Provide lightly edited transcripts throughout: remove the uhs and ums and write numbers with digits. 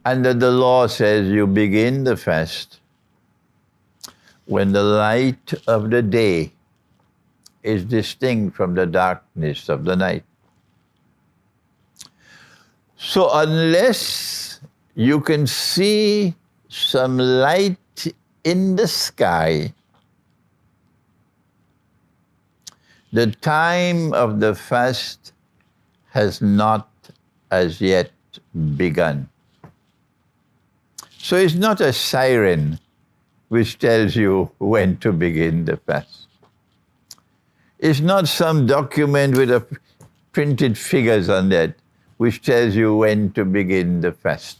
And that the law says you begin the fast when the light of the day is distinct from the darkness of the night. So unless you can see some light in the sky, the time of the fast has not as yet begun. So it's not a siren which tells you when to begin the fast. It's not some document with printed figures on that which tells you when to begin the fast.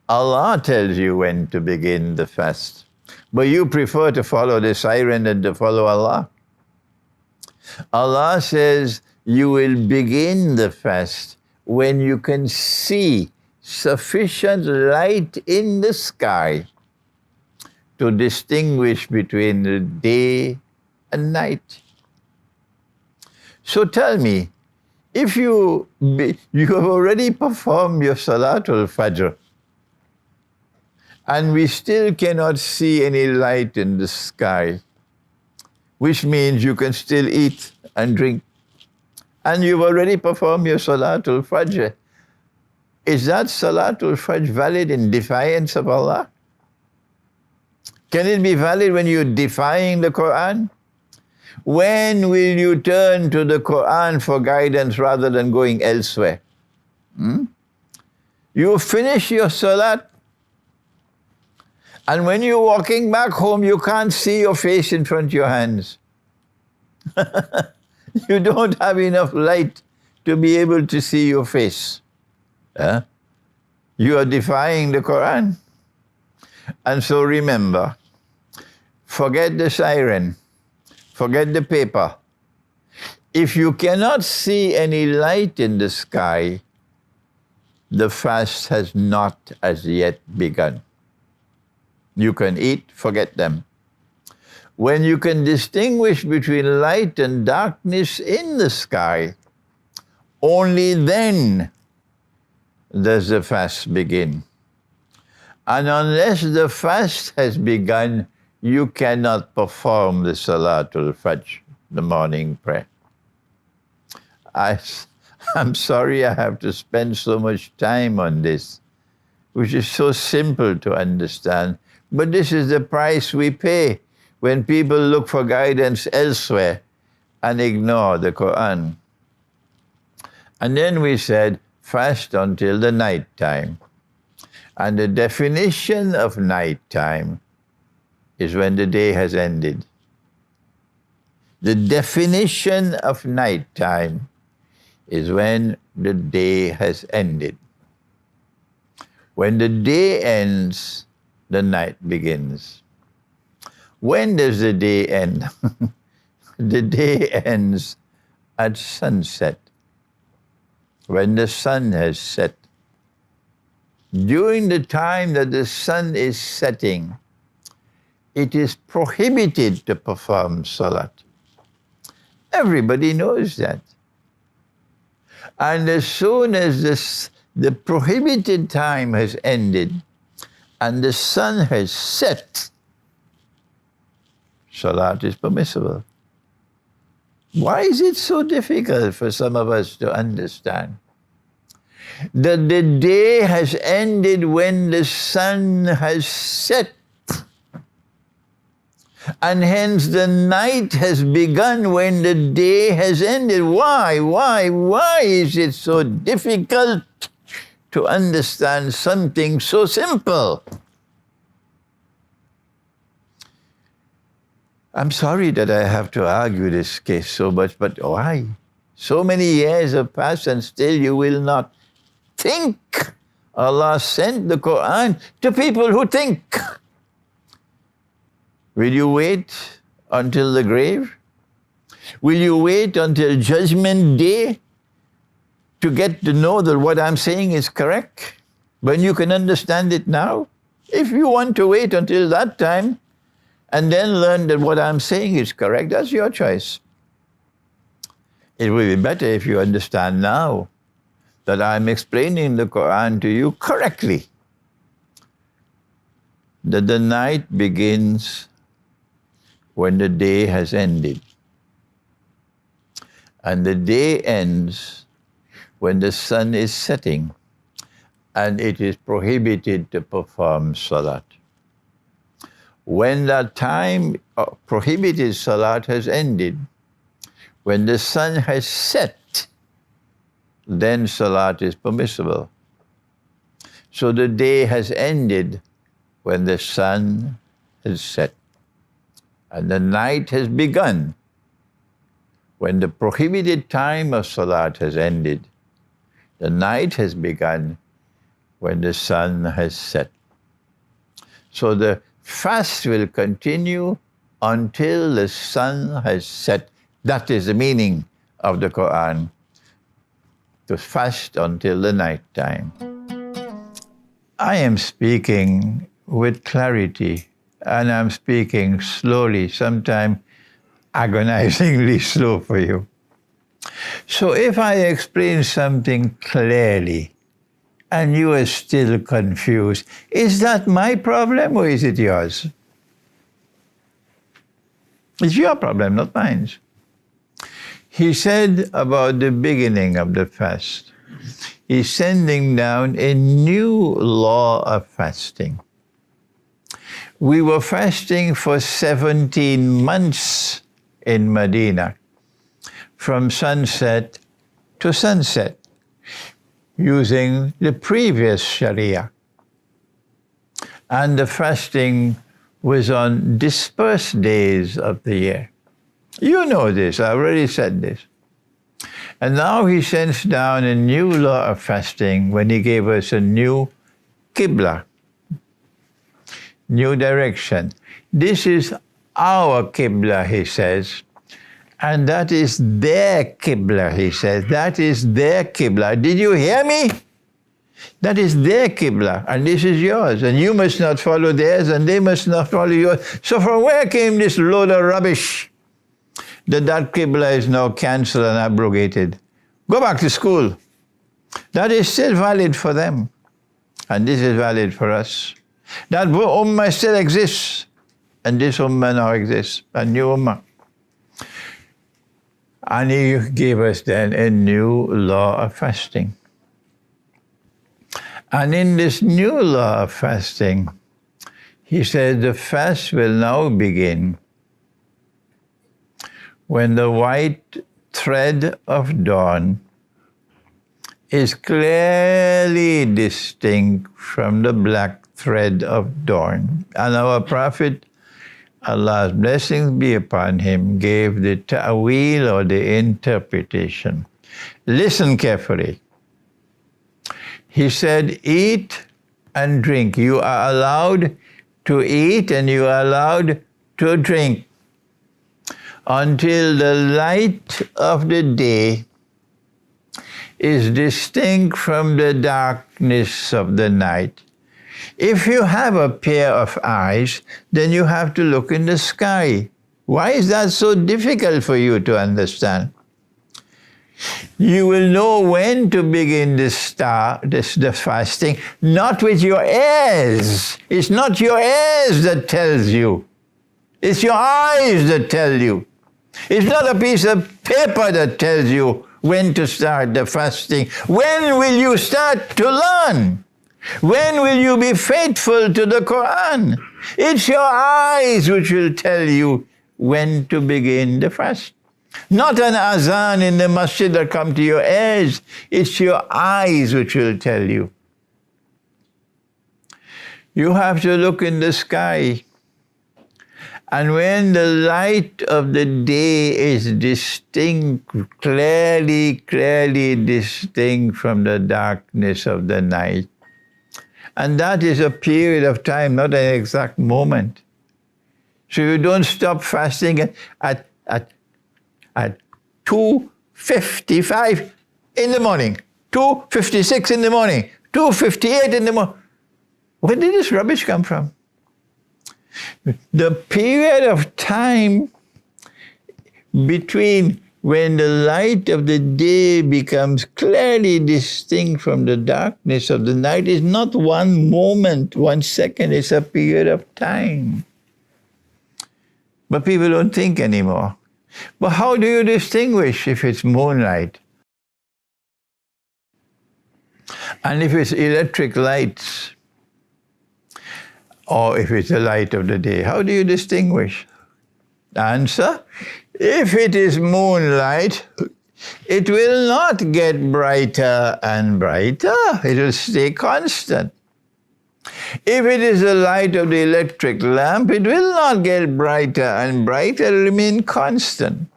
Allah tells you when to begin the fast, but you prefer to follow the siren than to follow Allah. Allah says you will begin the fast when you can see sufficient light in the sky to distinguish between the day and night. So tell me, if you have already performed your Salatul Fajr, and we still cannot see any light in the sky, which means you can still eat and drink, and you've already performed your Salatul Fajr, is that Salatul Fajr valid in defiance of Allah? Can it be valid when you're defying the Quran? When will you turn to the Quran for guidance rather than going elsewhere? You finish your Salat, and when you're walking back home, you can't see your face in front of your hands. You don't have enough light to be able to see your face. You are defying the Quran. And so remember, forget the siren, forget the paper. If you cannot see any light in the sky, the fast has not as yet begun. You can eat, forget them. When you can distinguish between light and darkness in the sky, only then does the fast begin. And unless the fast has begun, you cannot perform the Salatul Fajr, the morning prayer. I'm sorry I have to spend so much time on this, which is so simple to understand. But this is the price we pay when people look for guidance elsewhere and ignore the Quran. And then we said, fast until the night time. And the definition of night time is when the day has ended. The definition of night time is when the day has ended. When the day ends, the night begins. When does the day end? The day ends at sunset, when the sun has set. During the time that the sun is setting, it is prohibited to perform salat. Everybody knows that. And as soon as the prohibited time has ended and the sun has set, salat is permissible. Why is it so difficult for some of us to understand that the day has ended when the sun has set, and hence the night has begun when the day has ended? Why is it so difficult to understand something so simple? I'm sorry that I have to argue this case so much, but why? So many years have passed and still you will not think. Allah sent the Quran to people who think. Will you wait until the grave? Will you wait until Judgment Day to get to know that what I'm saying is correct, when you can understand it now? If you want to wait until that time and then learn that what I'm saying is correct, that's your choice. It will be better if you understand now that I'm explaining the Quran to you correctly, that the night begins when the day has ended, and the day ends when the sun is setting, and it is prohibited to perform salat. When that time of prohibited salat has ended, when the sun has set, then salat is permissible. So the day has ended when the sun has set, and the night has begun when the prohibited time of salat has ended. The night has begun when the sun has set. So the fast will continue until the sun has set. That is the meaning of the Quran, to fast until the night time. I am speaking with clarity, and I'm speaking slowly, sometimes agonizingly slow for you. So if I explain something clearly and you are still confused, is that my problem or is it yours? It's your problem, not mine. He said about the beginning of the fast, he's sending down a new law of fasting. We were fasting for 17 months in Medina, from sunset to sunset, using the previous Sharia. And the fasting was on dispersed days of the year. You know this, I already said this. And now he sends down a new law of fasting when he gave us a new Qibla, new direction. This is our Qibla, he says, and that is their Qibla, he says. That is their Qibla. Did you hear me? That is their Qibla, and this is yours, and you must not follow theirs, and they must not follow yours. So from where came this load of rubbish that Qibla is now cancelled and abrogated? Go back to school. That is still valid for them, and this is valid for us. That Ummah still exists, and this Ummah now exists, a new Ummah. And he gave us then a new law of fasting. And in this new law of fasting, he said the fast will now begin when the white thread of dawn is clearly distinct from the black thread of dawn. And our Prophet, Allah's blessings be upon him, gave the ta'wil or the interpretation. Listen carefully. He said, eat and drink. You are allowed to eat and you are allowed to drink until the light of the day is distinct from the darkness of the night. If you have a pair of eyes, then you have to look in the sky. Why is that so difficult for you to understand? You will know when to begin the fasting, not with your ears. It's not your ears that tells you. It's your eyes that tell you. It's not a piece of paper that tells you when to start the fasting. When will you start to learn? When will you be faithful to the Quran? It's your eyes which will tell you when to begin the fast. Not an azan in the masjid that come to your ears. It's your eyes which will tell you. You have to look in the sky. And when the light of the day is distinct, clearly distinct from the darkness of the night, and that is a period of time, not an exact moment. So you don't stop fasting at 2:55 in the morning, 2:56 in the morning, 2:58 in the morning. Where did this rubbish come from? The period of time between when the light of the day becomes clearly distinct from the darkness of the night, it's not one moment, 1 second, it's a period of time. But people don't think anymore. But how do you distinguish if it's moonlight? And if it's electric lights? Or if it's the light of the day? How do you distinguish? Answer, if it is moonlight, it will not get brighter and brighter. It will stay constant. If it is the light of the electric lamp, it will not get brighter and brighter, it will remain constant.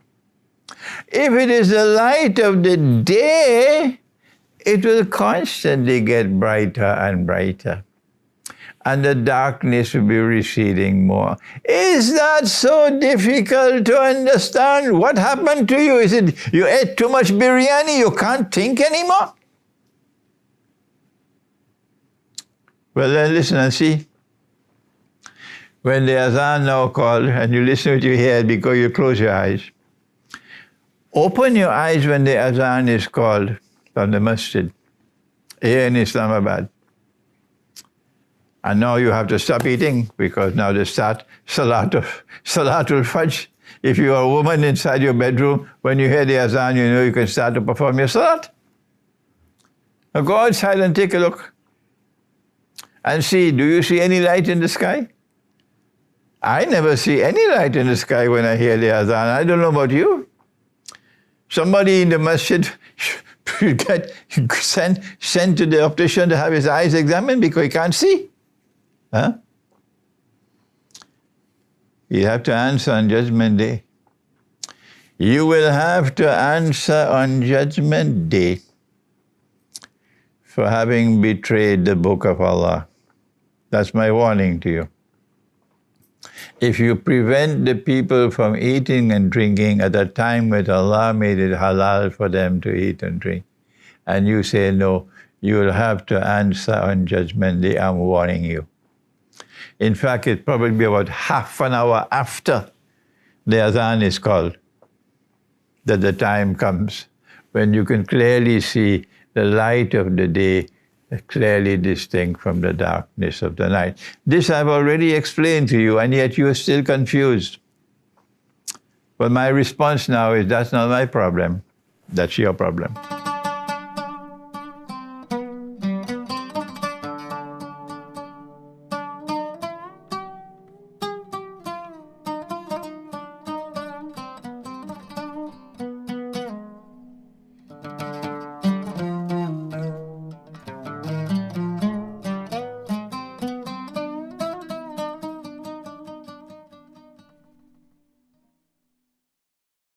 If it is the light of the day, it will constantly get brighter and brighter, and the darkness will be receding more. Is that so difficult to understand? What happened to you? Is it you ate too much biryani, you can't think anymore? Well, then listen and see. When the azan now called, and you listen with your head because you close your eyes, open your eyes when the azan is called from the masjid here in Islamabad. And now you have to stop eating because now they start Salatul Fajr. If you are a woman inside your bedroom, when you hear the azan, you know you can start to perform your salat. Now go outside and take a look. And see, do you see any light in the sky? I never see any light in the sky when I hear the azan. I don't know about you. Somebody in the masjid should get sent to the optician to have his eyes examined because he can't see. Huh? You have to answer on Judgment Day. You will have to answer on Judgment Day for having betrayed the Book of Allah. That's my warning to you. If you prevent the people from eating and drinking at a time when Allah made it halal for them to eat and drink, and you say no, you will have to answer on Judgment Day. I'm warning you. In fact, it'll probably be about half an hour after the azan is called that the time comes when you can clearly see the light of the day clearly distinct from the darkness of the night. This I've already explained to you, and yet you are still confused. But my response now is that's not my problem. That's your problem.